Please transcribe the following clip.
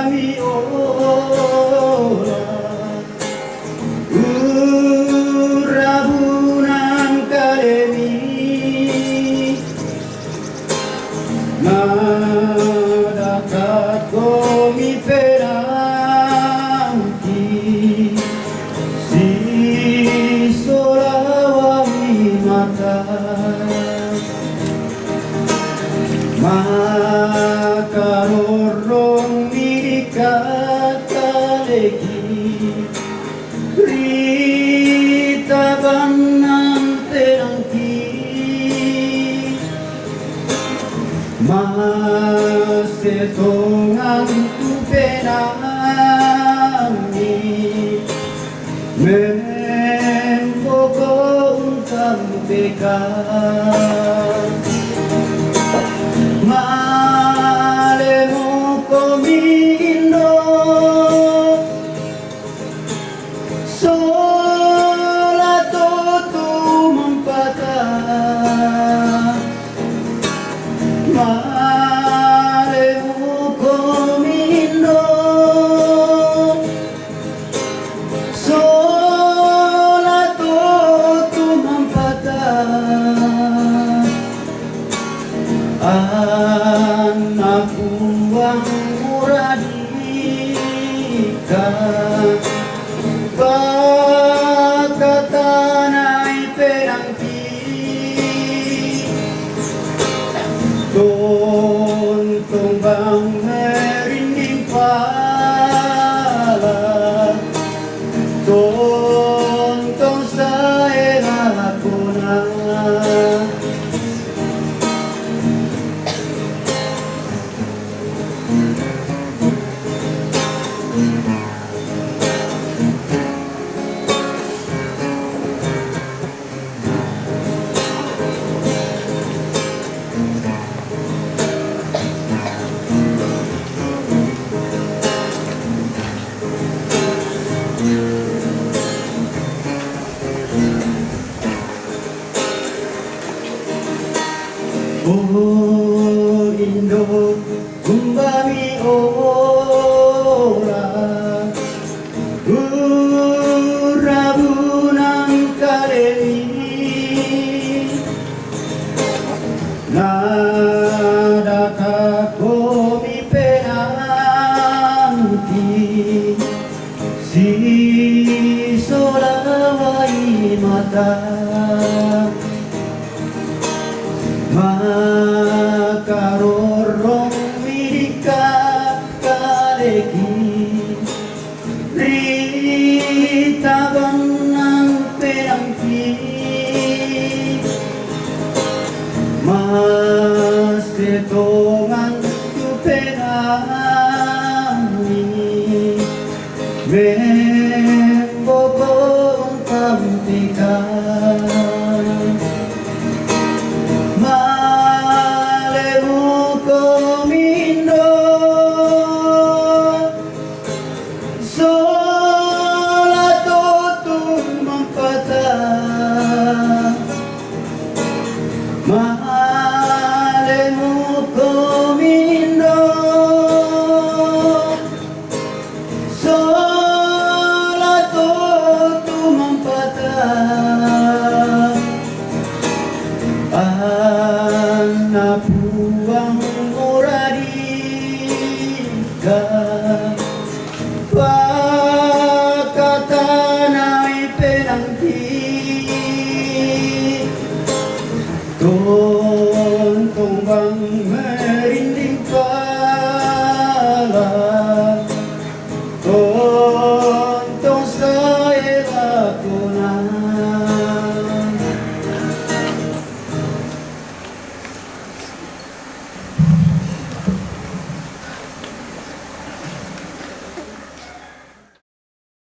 kami ora urabunan kalemi nadakat komi peranti si solawami mata makarorong mirikakaleki rita banang terangki masetongan tu penami memboko untang bekan malemu komindo solato tu mempata malemu komindo solato tu mempata anak buang muradika pakatanay perangki tontong bang merinding pala tontong sa elakuna Oh Indo kumbami ora urabunang kalemi nadaka komi penanti si solawai mata makarorong mirikakaleki rita banang perangki masetongan tu penami membokong kampikan malemu komindo solato tu mempata malemu komindo solato tu mempata anak buang muradika